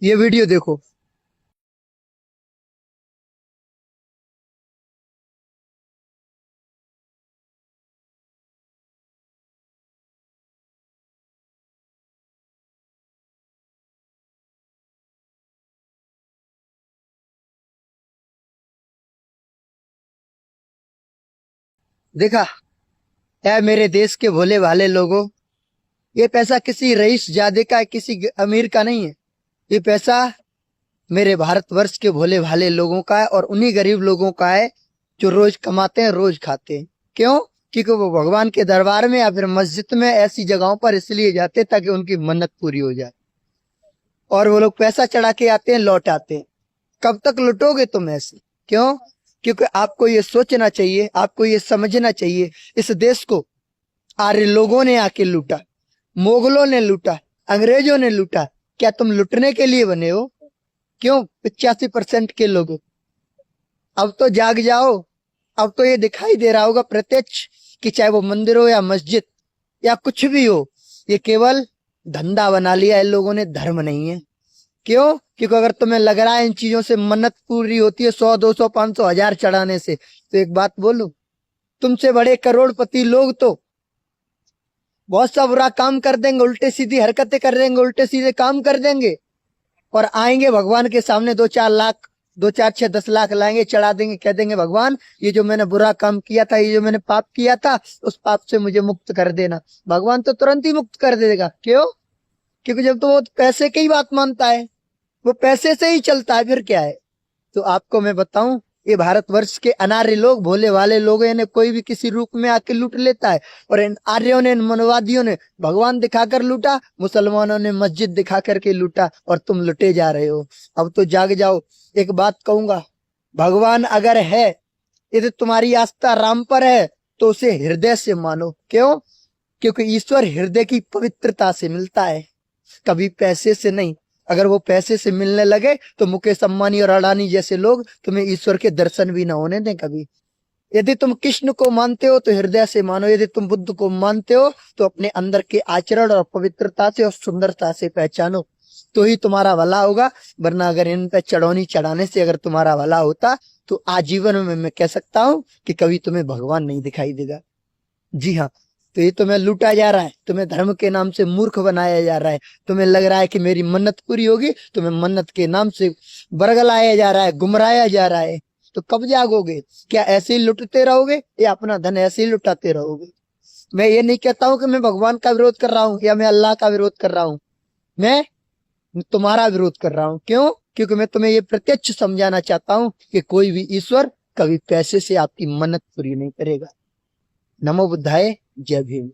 ये वीडियो देखो। देखा? है मेरे देश के भोले भाले लोगों, ये पैसा किसी रईस जादे का, किसी अमीर का नहीं है। ये पैसा मेरे भारतवर्ष के भोले भाले लोगों का है, और उन्हीं गरीब लोगों का है जो रोज कमाते हैं, रोज खाते हैं। क्यों? क्योंकि वो भगवान के दरबार में या फिर मस्जिद में ऐसी जगहों पर इसलिए जाते ताकि उनकी मन्नत पूरी हो जाए। और वो लोग पैसा चढ़ा के आते हैं, लौट आते हैं। कब तक लुटोगे तुम ऐसे? क्यों? क्योंकि आपको ये सोचना चाहिए, आपको ये समझना चाहिए, इस देश को आर्य लोगों ने आके लूटा, मुगलों ने लूटा, अंग्रेजों ने लूटा। क्या तुम लुटने के लिए बने हो? क्यों? 85% के लोग। अब तो जाग जाओ। अब तो ये दिखाई दे रहा होगा प्रत्यक्ष कि चाहे वो मंदिर हो या मस्जिद या कुछ भी हो, ये केवल धंधा बना लिया है इन लोगों ने, धर्म नहीं है। क्यों? क्योंकि अगर तुम्हें लग रहा है इन चीजों से मन्नत पूरी होती है 100 200 500 1000 चढ़ाने से, तो एक बात बोलूं, तुमसे बड़े करोड़पति लोग तो बहुत सा बुरा काम कर देंगे, उल्टे सीधी हरकतें कर देंगे, उल्टे सीधे काम कर देंगे, और आएंगे भगवान के सामने 2 4 लाख, 2 4 6 10 लाख लाएंगे, चढ़ा देंगे, कह देंगे भगवान ये जो मैंने बुरा काम किया था, ये जो मैंने पाप किया था, उस पाप से मुझे मुक्त कर देना। भगवान तो तुरंत ही मुक्त कर देगा। क्यों? क्योंकि जब तो वो पैसे की ही बात मानता है, वो पैसे से ही चलता है, फिर क्या है। तो आपको मैं बताऊं, ये भारतवर्ष के अनार्य लोग, भोले वाले लोग, इन्हें कोई भी किसी रूप में आके लूट लेता है। और इन आर्यों ने, इन मनवादियों ने भगवान दिखाकर लूटा, मुसलमानों ने मस्जिद दिखा करके लूटा, और तुम लुटे जा रहे हो। अब तो जाग जाओ। एक बात कहूंगा, भगवान अगर है, यदि तुम्हारी आस्था राम पर है, तो उसे हृदय से मानो। क्यों? क्योंकि ईश्वर हृदय की पवित्रता से मिलता है, कभी पैसे से नहीं। अगर वो पैसे से मिलने लगे तो मुकेश अंबानी और अडानी जैसे लोग तुम्हें ईश्वर के दर्शन भी ना होने दें कभी। यदि तुम कृष्ण को मानते हो तो हृदय से मानो, यदि तुम बुद्ध को मानते हो तो अपने अंदर के आचरण और पवित्रता से और सुंदरता से पहचानो, तो ही तुम्हारा भला होगा। वरना अगर इन पे चढ़ौनी चढ़ाने से अगर तुम्हारा भला होता, तो आजीवन में मैं कह सकता हूं कि कभी तुम्हें भगवान नहीं दिखाई देगा। जी हाँ। तो ये तुम्हें लूटा जा रहा है, तुम्हें धर्म के नाम से मूर्ख बनाया जा रहा है। तुम्हें लग रहा है कि मेरी मन्नत पूरी होगी, तुम्हें मन्नत के नाम से बरगलाया जा रहा है, गुमराया जा रहा है। तो कब जागोगे? क्या ऐसे ही लुटते रहोगे, या अपना धन ऐसे ही लुटाते रहोगे? मैं ये नहीं कहता हूं कि मैं भगवान का विरोध कर रहा हूं या मैं अल्लाह का विरोध कर रहा हूं। मैं तुम्हारा विरोध कर रहा हूं। क्यों? क्योंकि मैं तुम्हें ये प्रत्यक्ष समझाना चाहता हूं कि कोई भी ईश्वर कभी पैसे से आपकी मन्नत पूरी नहीं करेगा। नमो बुद्धाय। जय भीम।